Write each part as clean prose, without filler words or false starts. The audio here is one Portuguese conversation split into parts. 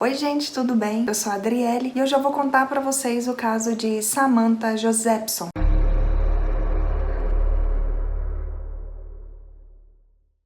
Oi gente, tudo bem? Eu sou a Adriele e hoje eu vou contar para vocês o caso de Samantha Josephson.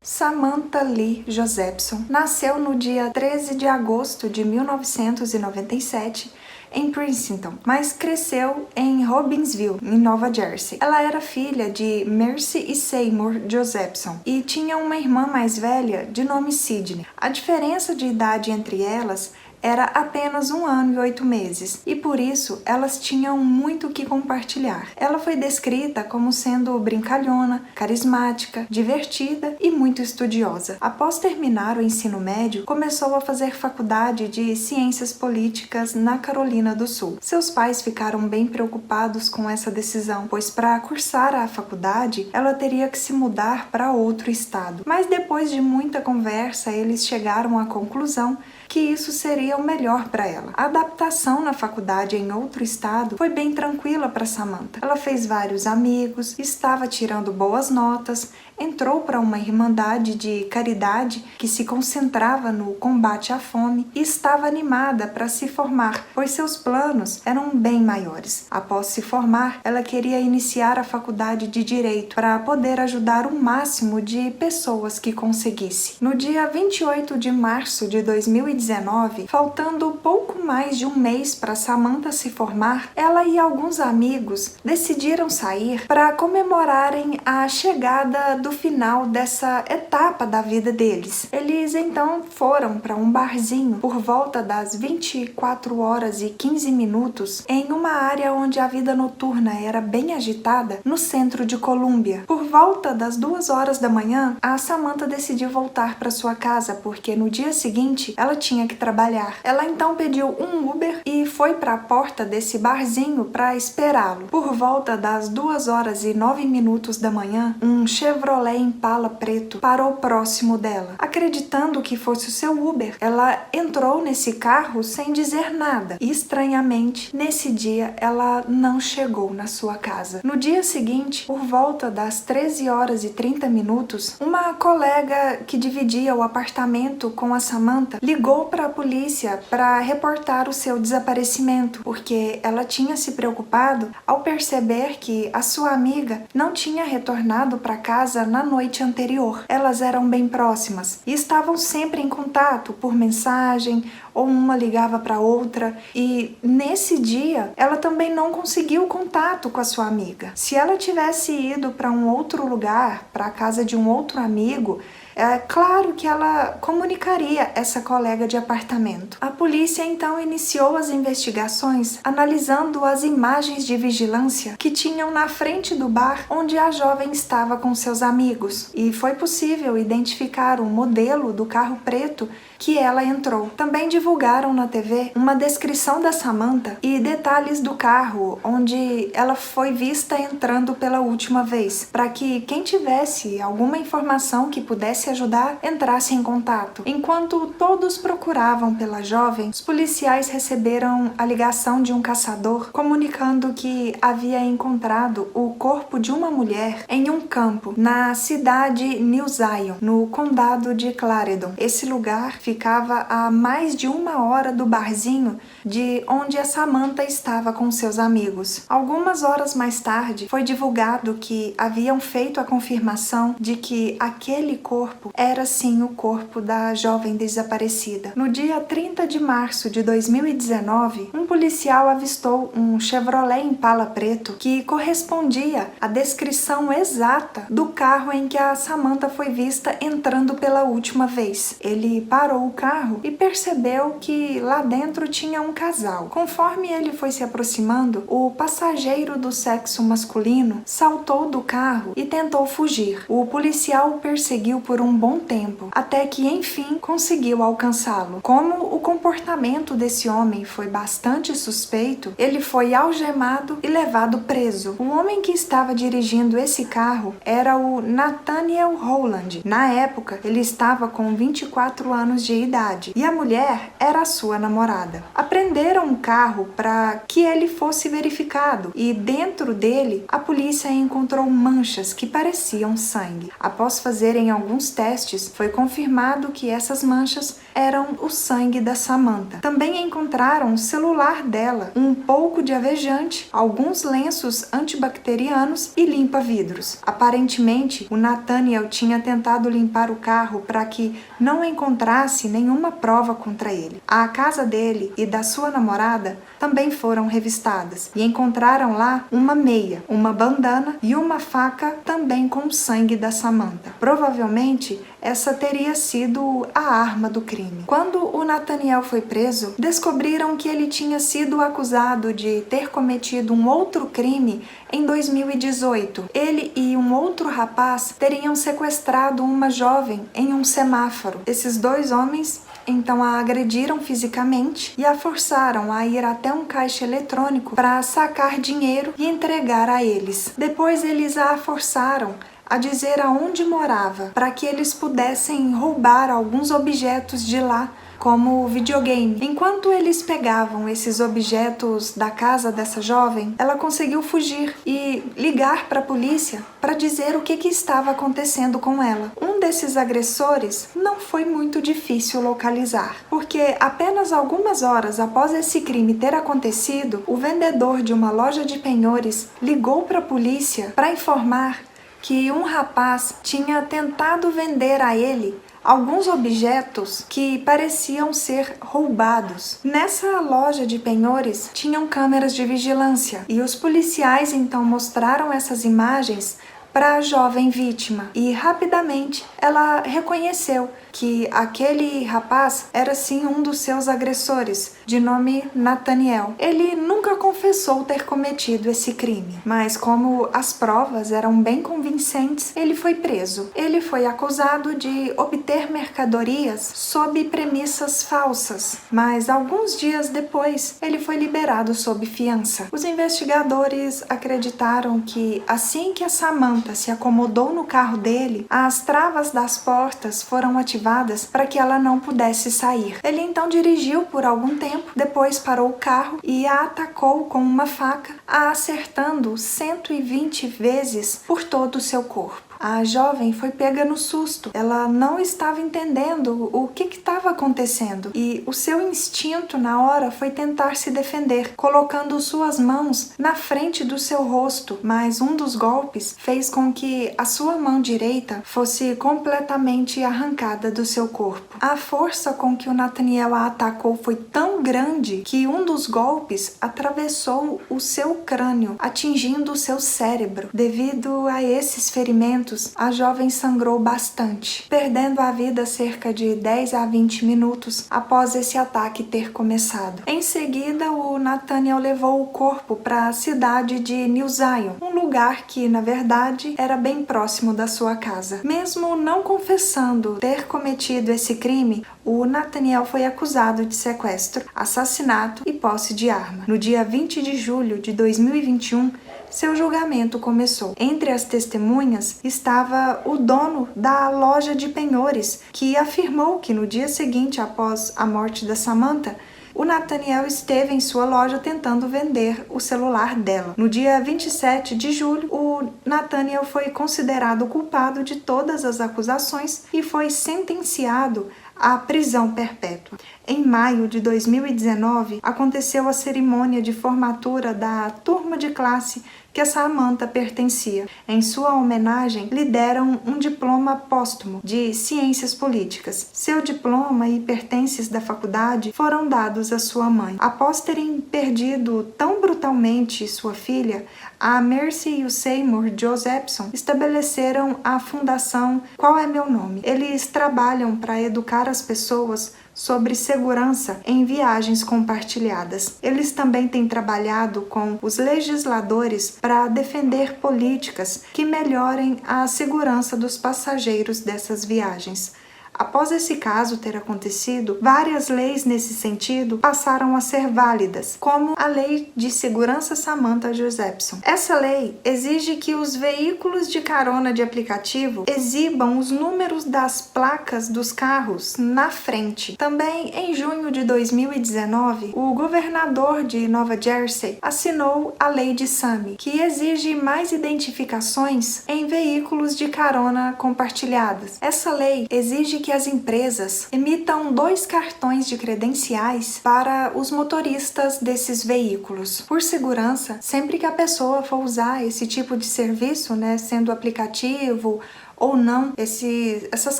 Samantha Lee Josephson nasceu no dia 13 de agosto de 1997 em Princeton, mas cresceu em Robbinsville, em Nova Jersey. Ela era filha de Mercy e Seymour Josephson e tinha uma irmã mais velha de nome Sydney. A diferença de idade entre elas era apenas 1 ano e 8 meses, e por isso elas tinham muito o que compartilhar. Ela foi descrita como sendo brincalhona, carismática, divertida e muito estudiosa. Após terminar o ensino médio, começou a fazer faculdade de Ciências Políticas na Carolina do Sul. Seus pais ficaram bem preocupados com essa decisão, pois para cursar a faculdade, ela teria que se mudar para outro estado. Mas depois de muita conversa, eles chegaram à conclusão que isso seria o melhor para ela. A adaptação na faculdade em outro estado foi bem tranquila para Samantha. Ela fez vários amigos, estava tirando boas notas, entrou para uma irmandade de caridade que se concentrava no combate à fome e estava animada para se formar, pois seus planos eram bem maiores. Após se formar, ela queria iniciar a faculdade de Direito para poder ajudar o máximo de pessoas que conseguisse. No dia 28 de março de 2019, faltando pouco mais de um mês para Samantha se formar, ela e alguns amigos decidiram sair para comemorarem a chegada do final dessa etapa da vida deles. Eles então foram para um barzinho por volta das 24 horas e 15 minutos em uma área onde a vida noturna era bem agitada no centro de Colômbia. Por volta das 2 horas da manhã, a Samantha decidiu voltar para sua casa porque no dia seguinte ela tinha que trabalhar. Ela então pediu um Uber e foi para a porta desse barzinho para esperá-lo. Por volta das 2 horas e 9 minutos da manhã, um Chevrolet Impala preto parou próximo dela. Acreditando que fosse o seu Uber, ela entrou nesse carro sem dizer nada. E, estranhamente, nesse dia ela não chegou na sua casa. No dia seguinte, por volta das 13 horas e 30 minutos, uma colega que dividia o apartamento com a Samantha ligou para a polícia para reportar o seu desaparecimento, porque ela tinha se preocupado ao perceber que a sua amiga não tinha retornado para casa na noite anterior. Elas eram bem próximas e estavam sempre em contato por mensagem, ou uma ligava para outra, e nesse dia ela também não conseguiu contato com a sua amiga. Se ela tivesse ido para um outro lugar, para a casa de um outro amigo, é claro que ela comunicaria essa colega de apartamento. A polícia então iniciou as investigações analisando as imagens de vigilância que tinham na frente do bar onde a jovem estava com seus amigos, e foi possível identificar o modelo do carro preto que ela entrou. Também divulgaram na TV uma descrição da Samantha e detalhes do carro onde ela foi vista entrando pela última vez, para que quem tivesse alguma informação que pudesse ajudar entrasse em contato. Enquanto todos procuravam pela jovem, os policiais receberam a ligação de um caçador comunicando que havia encontrado o corpo de uma mulher em um campo na cidade New Zion, no condado de Clarendon. Esse lugar ficava a mais de 1 hora do barzinho de onde a Samantha estava com seus amigos. Algumas horas mais tarde, foi divulgado que haviam feito a confirmação de que aquele corpo era sim o corpo da jovem desaparecida. No dia 30 de março de 2019, um policial avistou um Chevrolet Impala preto que correspondia à descrição exata do carro em que a Samantha foi vista entrando pela última vez. Ele parou o carro e percebeu que lá dentro tinha um casal. Conforme ele foi se aproximando, o passageiro do sexo masculino saltou do carro e tentou fugir. O policial o perseguiu por um bom tempo, até que enfim conseguiu alcançá-lo. Como o comportamento desse homem foi bastante suspeito, ele foi algemado e levado preso. O homem que estava dirigindo esse carro era o Nathaniel Rowland. Na época, ele estava com 24 anos de idade e a mulher era a sua namorada. Apreenderam o carro para que ele fosse verificado e dentro dele a polícia encontrou manchas que pareciam sangue. Após fazerem alguns testes, foi confirmado que essas manchas eram o sangue da Samantha. Também encontraram o celular dela, um pouco de alvejante, alguns lenços antibacterianos e limpa-vidros. Aparentemente, o Nathaniel tinha tentado limpar o carro para que não encontrasse nenhuma prova contra ele. A casa dele e da sua namorada também foram revistadas e encontraram lá uma meia, uma bandana e uma faca também com o sangue da Samantha. Provavelmente, essa teria sido a arma do crime. Quando o Nathaniel foi preso, descobriram que ele tinha sido acusado de ter cometido um outro crime em 2018. Ele e um outro rapaz teriam sequestrado uma jovem em um semáforo. Esses dois homens então a agrediram fisicamente e a forçaram a ir até um caixa eletrônico para sacar dinheiro e entregar a eles. Depois eles a forçaram a dizer aonde morava, para que eles pudessem roubar alguns objetos de lá, como o videogame. Enquanto eles pegavam esses objetos da casa dessa jovem, ela conseguiu fugir e ligar para a polícia para dizer o que estava acontecendo com ela. Um desses agressores não foi muito difícil localizar, porque apenas algumas horas após esse crime ter acontecido, o vendedor de uma loja de penhores ligou para a polícia para informar que um rapaz tinha tentado vender a ele alguns objetos que pareciam ser roubados. Nessa loja de penhores tinham câmeras de vigilância e os policiais então mostraram essas imagens para a jovem vítima e rapidamente ela reconheceu que aquele rapaz era sim um dos seus agressores, de nome Nathaniel. Ele nunca confessou ter cometido esse crime, mas como as provas eram bem convincentes, ele foi preso. Ele foi acusado de obter mercadorias sob premissas falsas, mas alguns dias depois ele foi liberado sob fiança. Os investigadores acreditaram que assim que a Samantha se acomodou no carro dele, as travas das portas foram ativadas para que ela não pudesse sair. Ele então dirigiu por algum tempo, depois parou o carro e a atacou com uma faca, a acertando 120 vezes por todo o seu corpo. A jovem foi pega no susto. Ela não estava entendendo o que estava acontecendo e o seu instinto na hora foi tentar se defender, colocando suas mãos na frente do seu rosto, mas um dos golpes fez com que a sua mão direita fosse completamente arrancada do seu corpo. A força com que o Nathaniel a atacou foi tão grande que um dos golpes atravessou o seu crânio, atingindo o seu cérebro. Devido a esses ferimentos, a jovem sangrou bastante, perdendo a vida cerca de 10 a 20 minutos após esse ataque ter começado. Em seguida, o Nathaniel levou o corpo para a cidade de New Zion, um lugar que, na verdade, era bem próximo da sua casa. Mesmo não confessando ter cometido esse crime, o Nathaniel foi acusado de sequestro, assassinato e posse de arma. No dia 20 de julho de 2021, seu julgamento começou. Entre as testemunhas estava o dono da loja de penhores, que afirmou que no dia seguinte após a morte da Samantha, o Nathaniel esteve em sua loja tentando vender o celular dela. No dia 27 de julho, o Nathaniel foi considerado culpado de todas as acusações e foi sentenciado à prisão perpétua. Em maio de 2019, aconteceu a cerimônia de formatura da turma de classe que a Samantha pertencia. Em sua homenagem, lhe deram um diploma póstumo de Ciências Políticas. Seu diploma e pertences da faculdade foram dados à sua mãe. Após terem perdido tão brutalmente sua filha, a Mercy e o Seymour Josephson estabeleceram a fundação Qual é Meu Nome? Eles trabalham para educar as pessoas sobre segurança em viagens compartilhadas. Eles também têm trabalhado com os legisladores para defender políticas que melhorem a segurança dos passageiros dessas viagens. Após esse caso ter acontecido, várias leis nesse sentido passaram a ser válidas, como a Lei de Segurança Samantha Josephson. Essa lei exige que os veículos de carona de aplicativo exibam os números das placas dos carros na frente. Também, em junho de 2019, o governador de Nova Jersey assinou a Lei de Sami, que exige mais identificações em veículos de carona compartilhadas. Essa lei exige que as empresas emitam 2 cartões de credenciais para os motoristas desses veículos. Por segurança, sempre que a pessoa for usar esse tipo de serviço, né, sendo aplicativo ou não, essas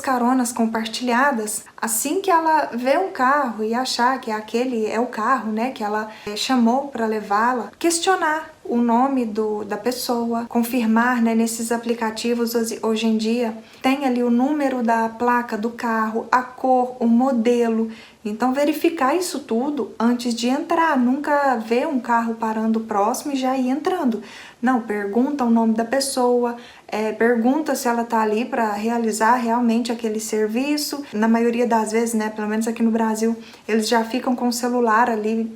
caronas compartilhadas, assim que ela vê um carro e achar que aquele é o carro, né, que ela chamou para levá-la, questionar o nome da pessoa, confirmar, né, nesses aplicativos hoje em dia, tem ali o número da placa do carro, a cor, o modelo. Então verificar isso tudo antes de entrar, nunca ver um carro parando próximo e já ir entrando. Não, pergunta o nome da pessoa, pergunta se ela tá ali para realizar realmente aquele serviço. Na maioria das vezes, né, pelo menos aqui no Brasil, eles já ficam com o celular ali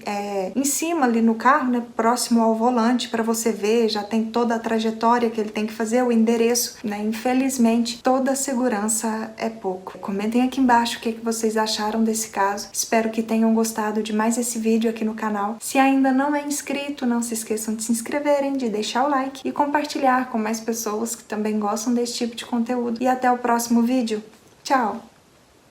em cima, ali no carro, né, próximo ao volante, para você ver, já tem toda a trajetória que ele tem que fazer, o endereço, né? Infelizmente, toda a segurança é pouco. Comentem aqui embaixo o que vocês acharam desse caso. Espero que tenham gostado de mais esse vídeo aqui no canal. Se ainda não é inscrito, não se esqueçam de se inscreverem, de deixar o like e compartilhar com mais pessoas que também gostam desse tipo de conteúdo. E até o próximo vídeo. Tchau!